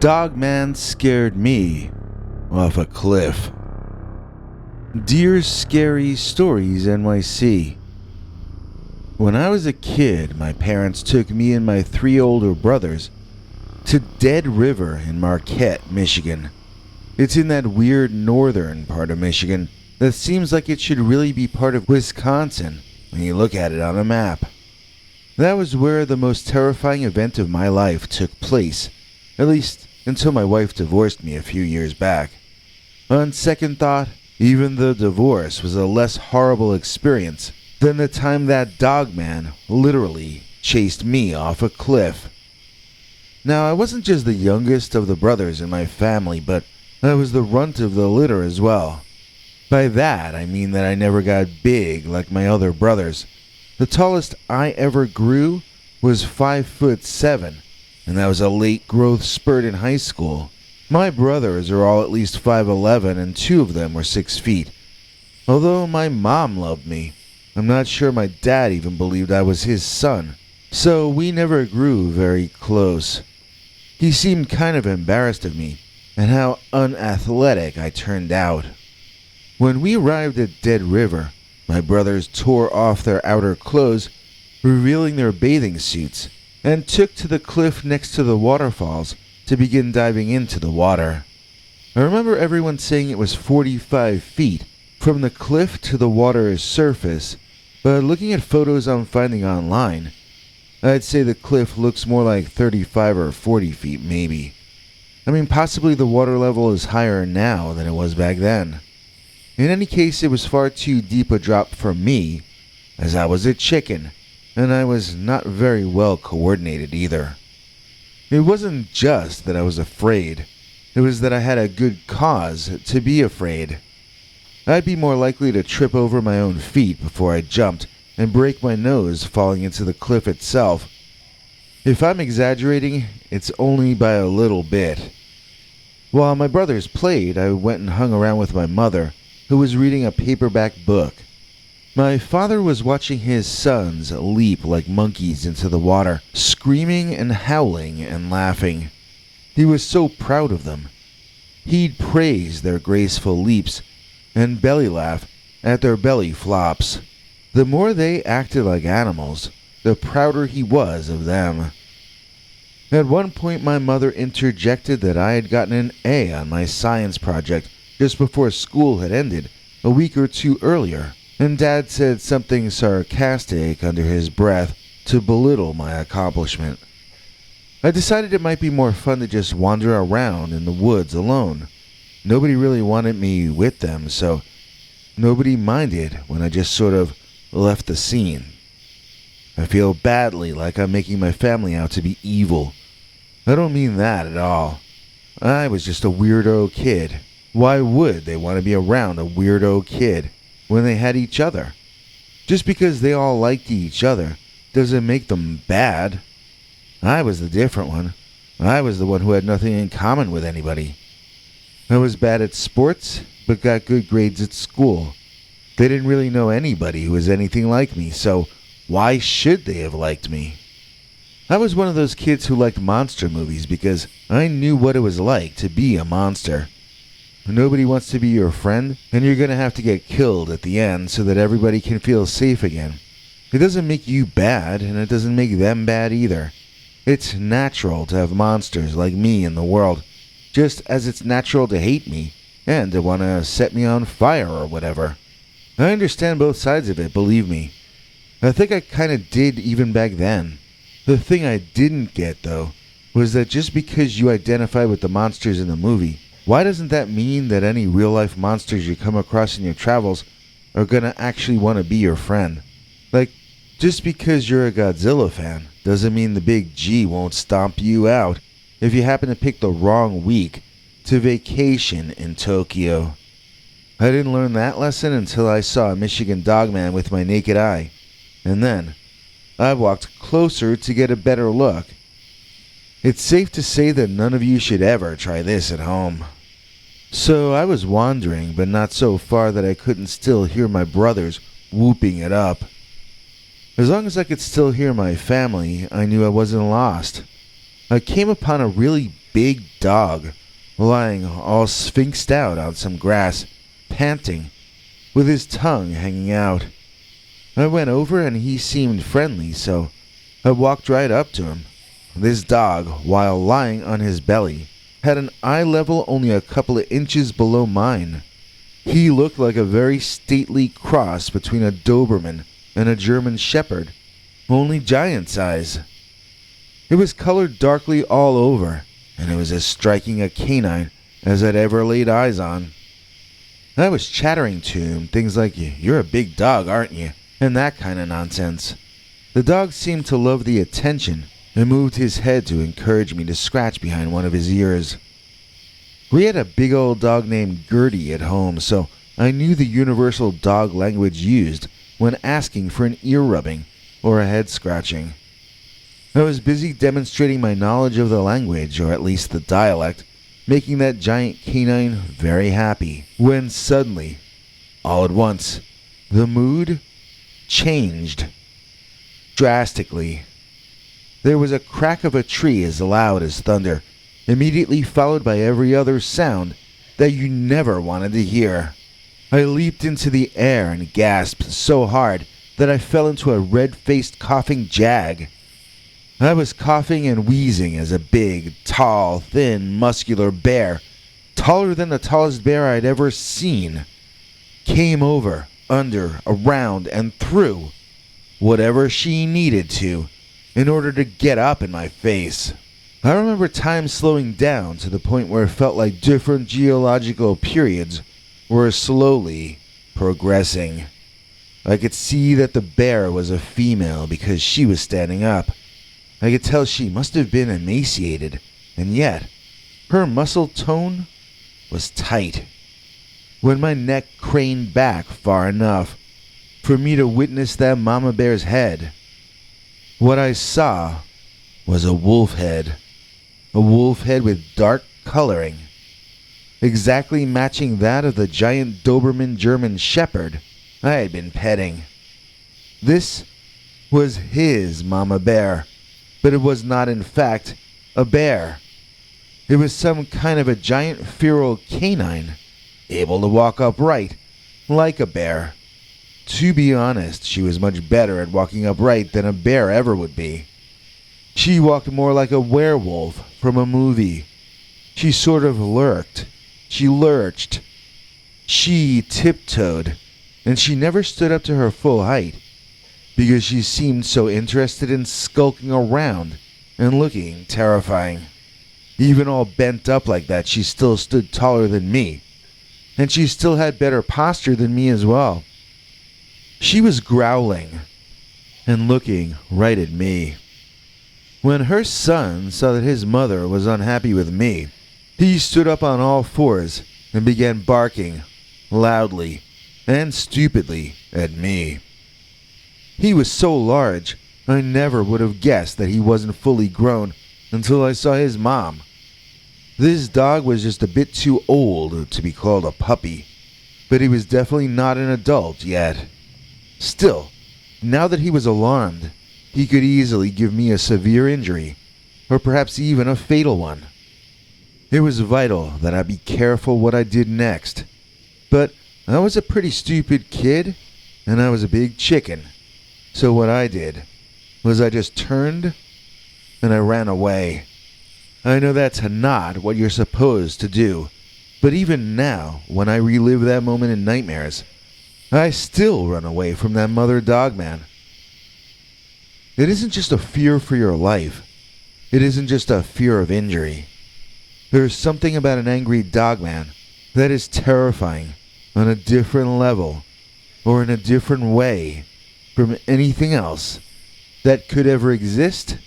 Dogman scared me off a cliff. Dear Scary Stories NYC. When I was a kid, my parents took me and my 3 older brothers to Dead River in Marquette, Michigan. It's in that weird northern part of Michigan that seems like it should really be part of Wisconsin when you look at it on a map. That was where the most terrifying event of my life took place, at least until my wife divorced me a few years back. On second thought, even the divorce was a less horrible experience than the time that Dogman literally chased me off a cliff. Now, I wasn't just the youngest of the brothers in my family, but I was the runt of the litter as well. By that, I mean that I never got big like my other brothers. The tallest I ever grew was 5'7", and that was a late growth spurt in high school. My brothers are all at least 5'11", and 2 of them were 6 feet. Although my mom loved me, I'm not sure my dad even believed I was his son, so we never grew very close. He seemed kind of embarrassed of me and how unathletic I turned out. When we arrived at Dead River, my brothers tore off their outer clothes, revealing their bathing suits, and took to the cliff next to the waterfalls to begin diving into the water. I remember everyone saying it was 45 feet from the cliff to the water's surface, but looking at photos I'm finding online, I'd say the cliff looks more like 35 or 40 feet maybe. I mean, possibly the water level is higher now than it was back then. In any case, it was far too deep a drop for me, as I was a chicken, and I was not very well coordinated either. It wasn't just that I was afraid, it was that I had a good cause to be afraid. I'd be more likely to trip over my own feet before I jumped and break my nose falling into the cliff itself. If I'm exaggerating, it's only by a little bit. While my brothers played, I went and hung around with my mother, who was reading a paperback book. My father was watching his sons leap like monkeys into the water, screaming and howling and laughing. He was so proud of them. He'd praise their graceful leaps and belly laugh at their belly flops. The more they acted like animals, the prouder he was of them. At one point, my mother interjected that I had gotten an A on my science project just before school had ended a week or 2 earlier, and Dad said something sarcastic under his breath to belittle my accomplishment. I decided it might be more fun to just wander around in the woods alone. Nobody really wanted me with them, so nobody minded when I just sort of left the scene. I feel badly like I'm making my family out to be evil. I don't mean that at all. I was just a weirdo kid. Why would they want to be around a weirdo kid when they had each other? Just because they all liked each other doesn't make them bad. I was the different one. I was the one who had nothing in common with anybody. I was bad at sports, but got good grades at school. They didn't really know anybody who was anything like me, so why should they have liked me? I was one of those kids who liked monster movies because I knew what it was like to be a monster. Nobody wants to be your friend, and you're going to have to get killed at the end so that everybody can feel safe again. It doesn't make you bad, and it doesn't make them bad either. It's natural to have monsters like me in the world, just as it's natural to hate me and to want to set me on fire or whatever. I understand both sides of it, believe me. I think I kind of did even back then. The thing I didn't get, though, was that just because you identify with the monsters in the movie, why doesn't that mean that any real-life monsters you come across in your travels are gonna actually want to be your friend? Like, just because you're a Godzilla fan doesn't mean the big G won't stomp you out if you happen to pick the wrong week to vacation in Tokyo. I didn't learn that lesson until I saw a Michigan Dogman with my naked eye, and then I walked closer to get a better look. It's safe to say that none of you should ever try this at home. So I was wandering, but not so far that I couldn't still hear my brothers whooping it up. As long as I could still hear my family, I knew I wasn't lost. I came upon a really big dog, lying all sphinxed out on some grass, panting, with his tongue hanging out. I went over and he seemed friendly, so I walked right up to him. This dog, while lying on his belly, had an eye level only a couple of inches below mine. He looked like a very stately cross between a Doberman and a German Shepherd, only giant size. It was colored darkly all over, and it was as striking a canine as I'd ever laid eyes on. I was chattering to him things like, "You're a big dog, aren't you?" and that kind of nonsense. The dog seemed to love the attention and moved his head to encourage me to scratch behind one of his ears. We had a big old dog named Gertie at home, so I knew the universal dog language used when asking for an ear rubbing or a head scratching. I was busy demonstrating my knowledge of the language, or at least the dialect, making that giant canine very happy, when suddenly, all at once, the mood changed drastically. There was a crack of a tree as loud as thunder, immediately followed by every other sound that you never wanted to hear. I leaped into the air and gasped so hard that I fell into a red-faced coughing jag. I was coughing and wheezing as a big, tall, thin, muscular bear, taller than the tallest bear I'd ever seen, came over, under, around, and through whatever she needed to in order to get up in my face. I remember time slowing down to the point where it felt like different geological periods were slowly progressing. I could see that the bear was a female because she was standing up. I could tell she must have been emaciated, and yet her muscle tone was tight. When my neck craned back far enough for me to witness that mama bear's head, what I saw was a wolf head. A wolf head with dark coloring, exactly matching that of the giant Doberman German Shepherd I had been petting. This was his mama bear, but it was not in fact a bear. It was some kind of a giant feral canine, able to walk upright, like a bear. To be honest, she was much better at walking upright than a bear ever would be. She walked more like a werewolf from a movie. She sort of lurked. She lurched. She tiptoed, and she never stood up to her full height, because she seemed so interested in skulking around and looking terrifying. Even all bent up like that, she still stood taller than me, and she still had better posture than me as well. She was growling and looking right at me. When her son saw that his mother was unhappy with me, he stood up on all fours and began barking loudly and stupidly at me. He was so large, I never would have guessed that he wasn't fully grown until I saw his mom. This dog was just a bit too old to be called a puppy, but he was definitely not an adult yet. Still, now that he was alarmed, he could easily give me a severe injury, or perhaps even a fatal one. It was vital that I be careful what I did next, but I was a pretty stupid kid, and I was a big chicken, so what I did was I just turned and I ran away. I know that's not what you're supposed to do, but even now, when I relive that moment in nightmares, I still run away from that mother Dogman. It isn't just a fear for your life. It isn't just a fear of injury. There's something about an angry Dogman that is terrifying on a different level or in a different way from anything else that could ever exist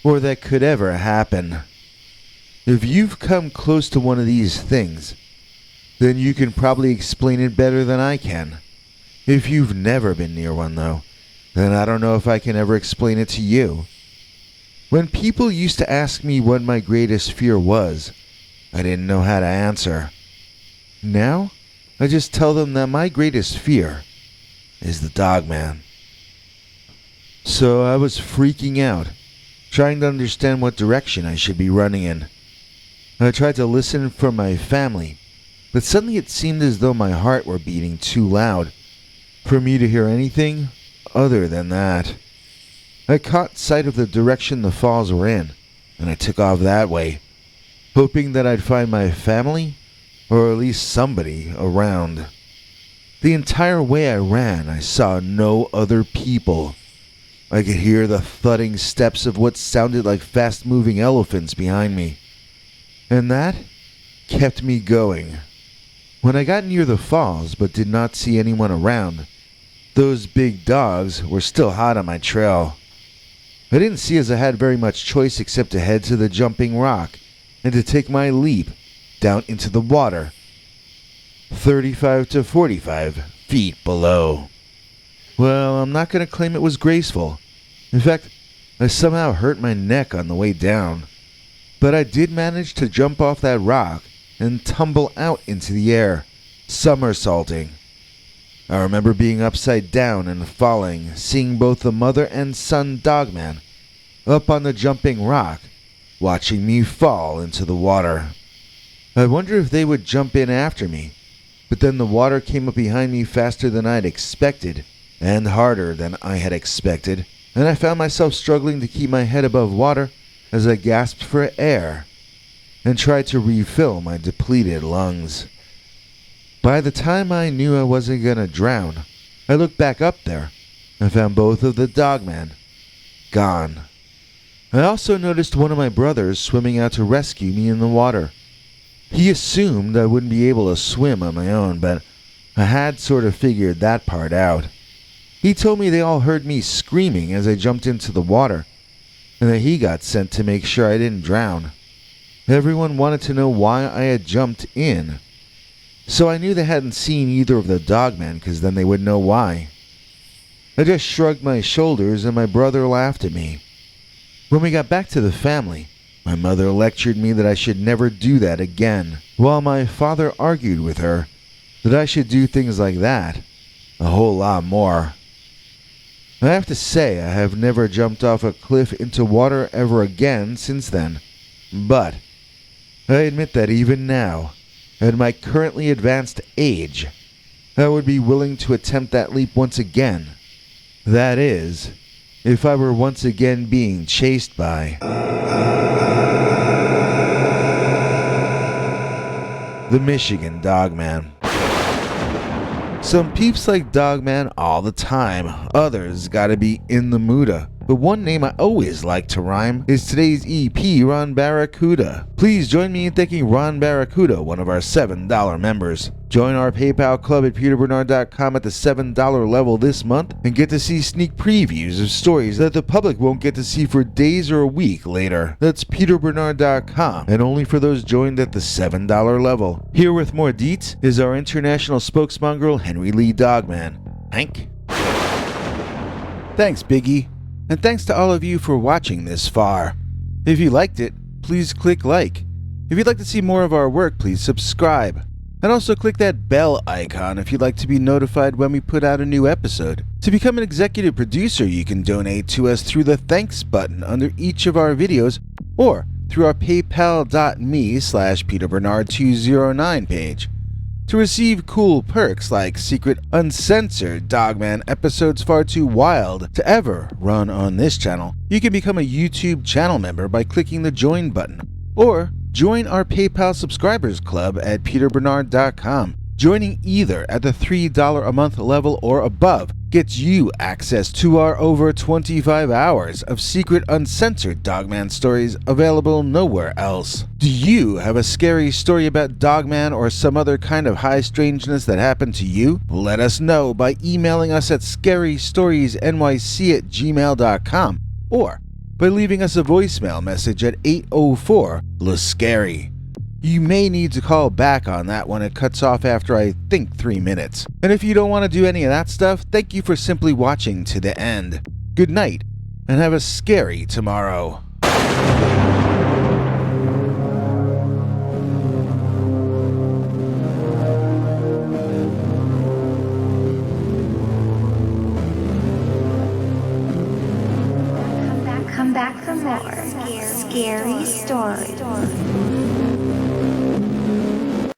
or that could ever happen. If you've come close to one of these things, then you can probably explain it better than I can. If you've never been near one, though, then I don't know if I can ever explain it to you. When people used to ask me what my greatest fear was, I didn't know how to answer. Now, I just tell them that my greatest fear is the Dogman. So I was freaking out, trying to understand what direction I should be running in. I tried to listen for my family, but suddenly it seemed as though my heart were beating too loud for me to hear anything other than that. I caught sight of the direction the falls were in, and I took off that way, hoping that I'd find my family, or at least somebody around. The entire way I ran, I saw no other people. I could hear the thudding steps of what sounded like fast-moving elephants behind me, and that kept me going. When I got near the falls but did not see anyone around, those big dogs were still hot on my trail. I didn't see as I had very much choice except to head to the jumping rock and to take my leap down into the water, 35 to 45 feet below. Well, I'm not going to claim it was graceful. In fact, I somehow hurt my neck on the way down. But I did manage to jump off that rock and tumble out into the air, somersaulting. I remember being upside down and falling, seeing both the mother and son Dogman up on the jumping rock, watching me fall into the water. I wonder if they would jump in after me, but then the water came up behind me faster than I'd expected, and harder than I had expected, and I found myself struggling to keep my head above water as I gasped for air and tried to refill my depleted lungs. By the time I knew I wasn't gonna drown, I looked back up there and found both of the Dogmen gone. I also noticed one of my brothers swimming out to rescue me in the water. He assumed I wouldn't be able to swim on my own, but I had sort of figured that part out. He told me they all heard me screaming as I jumped into the water, and that he got sent to make sure I didn't drown. Everyone wanted to know why I had jumped in, so I knew they hadn't seen either of the Dogmen, because then they would know why. I just shrugged my shoulders and my brother laughed at me. When we got back to the family, my mother lectured me that I should never do that again, while my father argued with her that I should do things like that a whole lot more. I have to say I have never jumped off a cliff into water ever again since then, but I admit that even now, at my currently advanced age, I would be willing to attempt that leap once again. That is, if I were once again being chased by the Michigan Dogman. Some peeps like Dogman all the time, others gotta be in the Muda. But one name I always like to rhyme is today's EP, Ron Barracuda. Please join me in thanking Ron Barracuda, one of our $7 members. Join our PayPal club at peterbernard.com at the $7 level this month and get to see sneak previews of stories that the public won't get to see for days or a week later. That's peterbernard.com, and only for those joined at the $7 level. Here with more deets is our international spokesmongrel Henry Lee Dogman. Hank? Thanks, Biggie. And thanks to all of you for watching this far. If you liked it, please click like. If you'd like to see more of our work, please subscribe. And also click that bell icon if you'd like to be notified when we put out a new episode. To become an executive producer, you can donate to us through the thanks button under each of our videos or through our paypal.me/PeterBernard209 page. To receive cool perks like secret uncensored Dogman episodes far too wild to ever run on this channel, you can become a YouTube channel member by clicking the join button, or join our PayPal subscribers club at peterbernard.com. Joining either at the $3 a month level or above gets you access to our over 25 hours of secret uncensored Dogman stories available nowhere else. Do you have a scary story about Dogman or some other kind of high strangeness that happened to you? Let us know by emailing us at scarystoriesnyc@gmail.com or by leaving us a voicemail message at 804-LA-SCARY. You may need to call back on that one. It cuts off after I think 3 minutes. And if you don't want to do any of that stuff, thank you for simply watching to the end. Good night, and have a scary tomorrow. Come back for more scary stories.